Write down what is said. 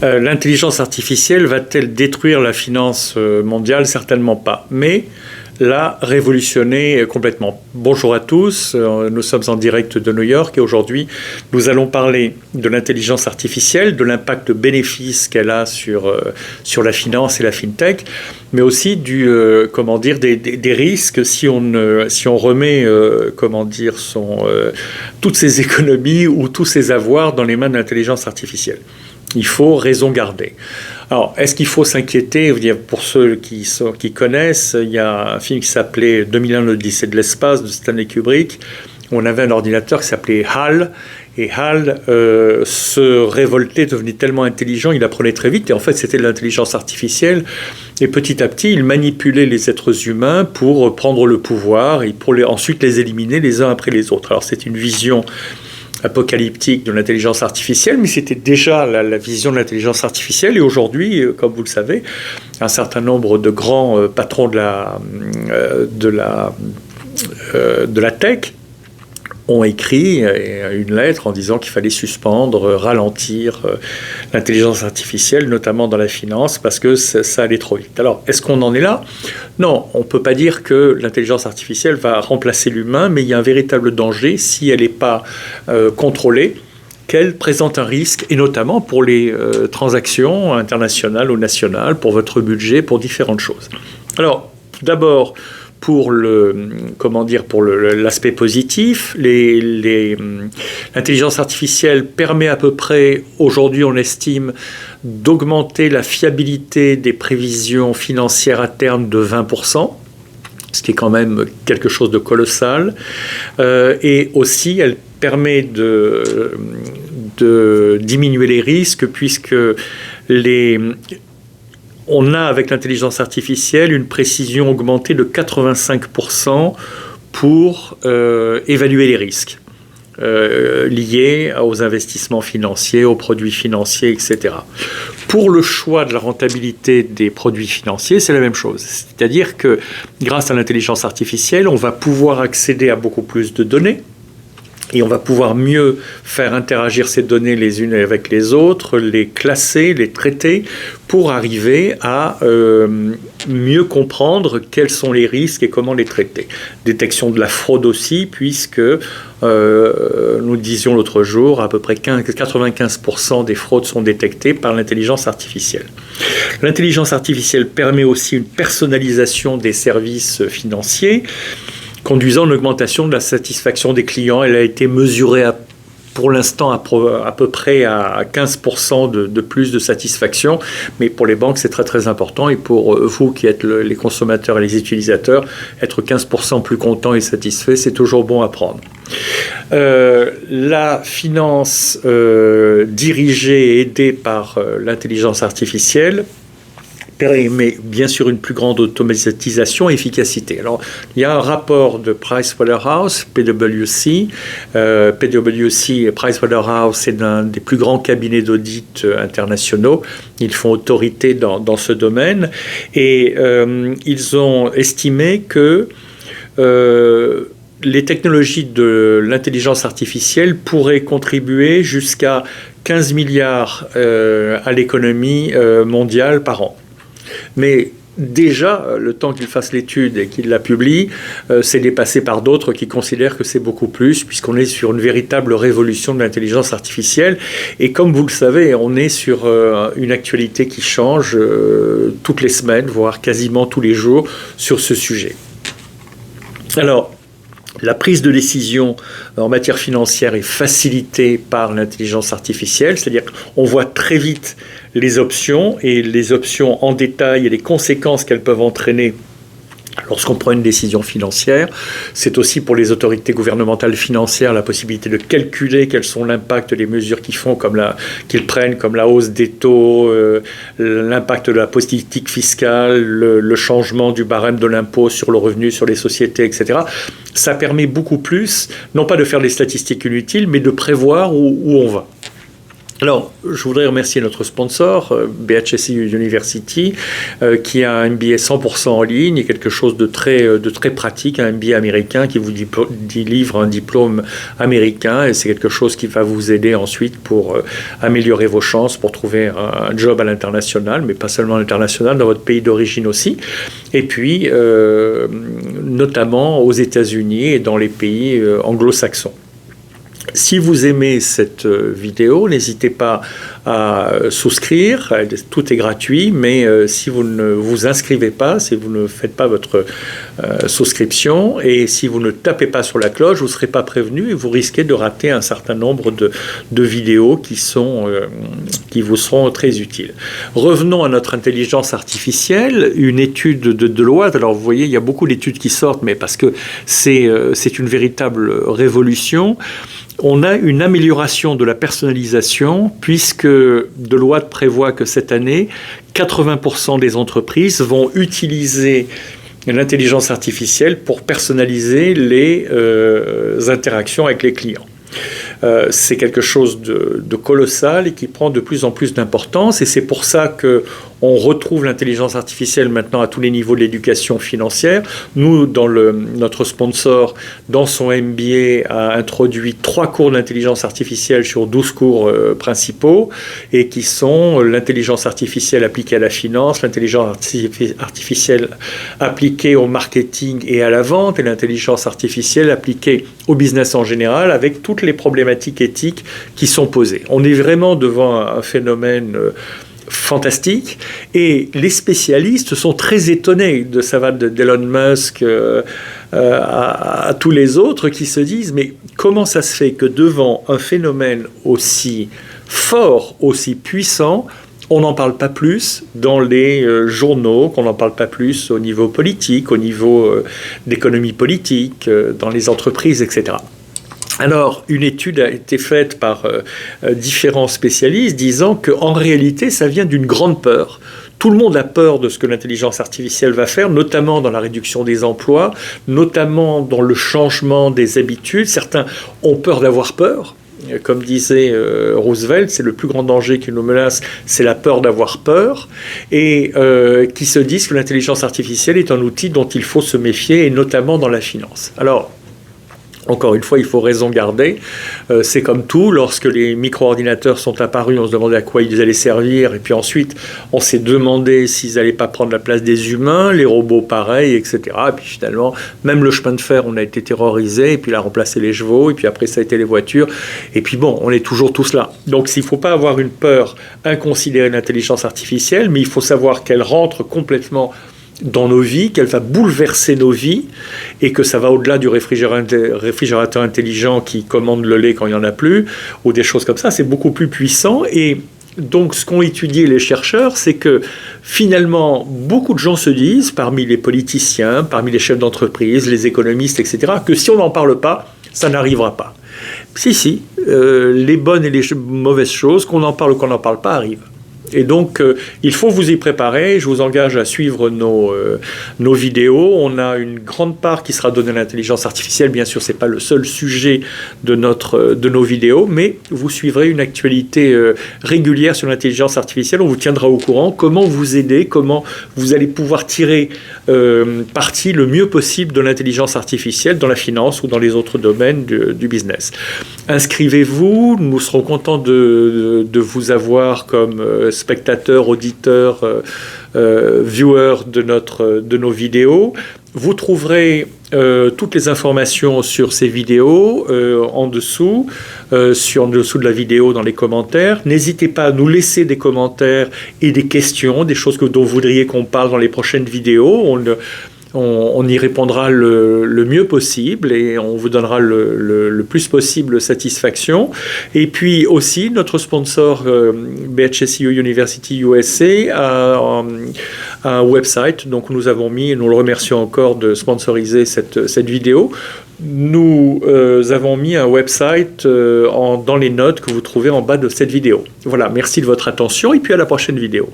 L'intelligence artificielle va-t-elle détruire la finance mondiale? Certainement pas. Mais l'a révolutionner complètement. Bonjour à tous, nous sommes en direct de New York et aujourd'hui nous allons parler de l'intelligence artificielle, de l'impact bénéfice qu'elle a sur la finance et la fintech, mais aussi des risques si on remet toutes ses économies ou tous ses avoirs dans les mains de l'intelligence artificielle. Il faut raison garder. Alors, est-ce qu'il faut s'inquiéter? Pour ceux qui connaissent, il y a un film qui s'appelait 2001, l'Odyssée de l'espace de Stanley Kubrick. On avait un ordinateur qui s'appelait HAL. Et HAL se révoltait, devenait tellement intelligent, il apprenait très vite. Et en fait, c'était de l'intelligence artificielle. Et petit à petit, il manipulait les êtres humains pour prendre le pouvoir et pour ensuite les éliminer les uns après les autres. Alors, c'est une vision apocalyptique de l'intelligence artificielle, mais c'était déjà la vision de l'intelligence artificielle. Et aujourd'hui, comme vous le savez, un certain nombre de grands patrons de la tech ont écrit une lettre en disant qu'il fallait suspendre, ralentir l'intelligence artificielle, notamment dans la finance, parce que ça allait trop vite. Alors, est-ce qu'on en est là? Non, on ne peut pas dire que l'intelligence artificielle va remplacer l'humain, mais il y a un véritable danger si elle n'est pas contrôlée, qu'elle présente un risque, et notamment pour les transactions internationales ou nationales, pour votre budget, pour différentes choses. Alors, tout d'abord, pour l'aspect positif, l'intelligence artificielle permet à peu près, aujourd'hui on estime, d'augmenter la fiabilité des prévisions financières à terme de 20%, ce qui est quand même quelque chose de colossal. Et aussi, elle permet de diminuer les risques, puisque on a, avec l'intelligence artificielle, une précision augmentée de 85% pour évaluer les risques liés aux investissements financiers, aux produits financiers, etc. Pour le choix de la rentabilité des produits financiers, c'est la même chose. C'est-à-dire que grâce à l'intelligence artificielle, on va pouvoir accéder à beaucoup plus de données, et on va pouvoir mieux faire interagir ces données les unes avec les autres, les classer, les traiter, pour arriver à mieux comprendre quels sont les risques et comment les traiter. Détection de la fraude aussi, puisque nous disions l'autre jour, à peu près 95% des fraudes sont détectées par l'intelligence artificielle. L'intelligence artificielle permet aussi une personnalisation des services financiers, conduisant à une augmentation de la satisfaction des clients. Elle a été mesurée pour l'instant à peu près à 15% de plus de satisfaction, mais pour les banques c'est très très important, et pour vous qui êtes les consommateurs et les utilisateurs, être 15% plus content et satisfait, c'est toujours bon à prendre. La finance dirigée et aidée par l'intelligence artificielle permet bien sûr une plus grande automatisation et efficacité. Alors, il y a un rapport de Pricewaterhouse, PwC. Pricewaterhouse, c'est l'un des plus grands cabinets d'audit internationaux. Ils font autorité dans ce domaine. Et ils ont estimé que les technologies de l'intelligence artificielle pourraient contribuer jusqu'à 15 milliards à l'économie mondiale par an. Mais déjà, le temps qu'il fasse l'étude et qu'il la publie, c'est dépassé par d'autres qui considèrent que c'est beaucoup plus, puisqu'on est sur une véritable révolution de l'intelligence artificielle. Et comme vous le savez, on est sur une actualité qui change toutes les semaines, voire quasiment tous les jours, sur ce sujet. Alors, la prise de décision en matière financière est facilitée par l'intelligence artificielle, c'est-à-dire qu'on voit très vite les options en détail et les conséquences qu'elles peuvent entraîner lorsqu'on prend une décision financière. C'est aussi pour les autorités gouvernementales financières la possibilité de calculer quels sont l'impact des mesures qu'ils prennent, comme la hausse des taux, l'impact de la politique fiscale, le changement du barème de l'impôt sur le revenu, sur les sociétés, etc. Ça permet beaucoup plus, non pas de faire des statistiques inutiles, mais de prévoir où on va. Alors, je voudrais remercier notre sponsor, BHSU University, qui a un MBA 100% en ligne et quelque chose de très pratique, un MBA américain qui vous délivre un diplôme américain, et c'est quelque chose qui va vous aider ensuite pour améliorer vos chances, pour trouver un job à l'international, mais pas seulement à l'international, dans votre pays d'origine aussi, et puis notamment aux États-Unis et dans les pays anglo-saxons. Si vous aimez cette vidéo, n'hésitez pas à souscrire, tout est gratuit, mais si vous ne vous inscrivez pas, si vous ne faites pas votre souscription et si vous ne tapez pas sur la cloche, vous ne serez pas prévenu et vous risquez de rater un certain nombre de vidéos qui vous seront très utiles. Revenons à notre intelligence artificielle, une étude de Deloitte. Alors vous voyez, il y a beaucoup d'études qui sortent, mais parce que c'est une véritable révolution. On a une amélioration de la personnalisation puisque Deloitte prévoit que cette année, 80% des entreprises vont utiliser l'intelligence artificielle pour personnaliser les interactions avec les clients. C'est quelque chose de colossal et qui prend de plus en plus d'importance, et c'est pour ça qu'on retrouve l'intelligence artificielle maintenant à tous les niveaux de l'éducation financière. Nous, notre sponsor, dans son MBA, a introduit 3 cours d'intelligence artificielle sur 12 cours principaux, et qui sont l'intelligence artificielle appliquée à la finance, l'intelligence artificielle appliquée au marketing et à la vente, et l'intelligence artificielle appliquée au business en général, avec toutes les problématiques éthiques qui sont posées. On est vraiment devant un phénomène fantastique, et les spécialistes sont très étonnés de ça va d'Elon Musk à tous les autres qui se disent mais comment ça se fait que devant un phénomène aussi fort, aussi puissant, on n'en parle pas plus dans les journaux, qu'on n'en parle pas plus au niveau politique, au niveau d'économie politique, dans les entreprises, etc. Alors, une étude a été faite par différents spécialistes disant qu'en réalité, ça vient d'une grande peur. Tout le monde a peur de ce que l'intelligence artificielle va faire, notamment dans la réduction des emplois, notamment dans le changement des habitudes. Certains ont peur d'avoir peur. Comme disait Roosevelt, c'est le plus grand danger qui nous menace, c'est la peur d'avoir peur, et qui se disent que l'intelligence artificielle est un outil dont il faut se méfier, et notamment dans la finance. Alors, encore une fois, il faut raison garder. C'est comme tout, lorsque les micro-ordinateurs sont apparus, on se demandait à quoi ils allaient servir, et puis ensuite, on s'est demandé s'ils n'allaient pas prendre la place des humains, les robots pareil, etc. Et puis finalement, même le chemin de fer, on a été terrorisé, et puis il a remplacé les chevaux, et puis après ça a été les voitures, et puis bon, on est toujours tous là. Donc il ne faut pas avoir une peur inconsidérée de l'intelligence artificielle, mais il faut savoir qu'elle rentre complètement dans nos vies, qu'elle va bouleverser nos vies, et que ça va au-delà du réfrigérateur intelligent qui commande le lait quand il n'y en a plus, ou des choses comme ça. C'est beaucoup plus puissant. Et donc, ce qu'ont étudié les chercheurs, c'est que finalement, beaucoup de gens se disent, parmi les politiciens, parmi les chefs d'entreprise, les économistes, etc., que si on n'en parle pas, ça n'arrivera pas. Si, les bonnes et les mauvaises choses, qu'on en parle ou qu'on n'en parle pas, arrivent. Et donc, il faut vous y préparer. Je vous engage à suivre nos vidéos. On a une grande part qui sera donnée à l'intelligence artificielle. Bien sûr, ce n'est pas le seul sujet de nos vidéos, mais vous suivrez une actualité régulière sur l'intelligence artificielle. On vous tiendra au courant comment vous aider, comment vous allez pouvoir tirer parti le mieux possible de l'intelligence artificielle dans la finance ou dans les autres domaines du business. Inscrivez-vous. Nous serons contents de vous avoir comme spectateurs, auditeurs, viewers de nos vidéos. Vous trouverez toutes les informations sur ces vidéos en dessous de la vidéo dans les commentaires. N'hésitez pas à nous laisser des commentaires et des questions, des choses dont vous voudriez qu'on parle dans les prochaines vidéos. On y répondra le mieux possible et on vous donnera le plus possible satisfaction. Et puis aussi, notre sponsor BHSU University USA a un website. Donc nous avons mis, et nous le remercions encore de sponsoriser cette vidéo. Nous avons mis un website dans les notes que vous trouvez en bas de cette vidéo. Voilà, merci de votre attention et puis à la prochaine vidéo.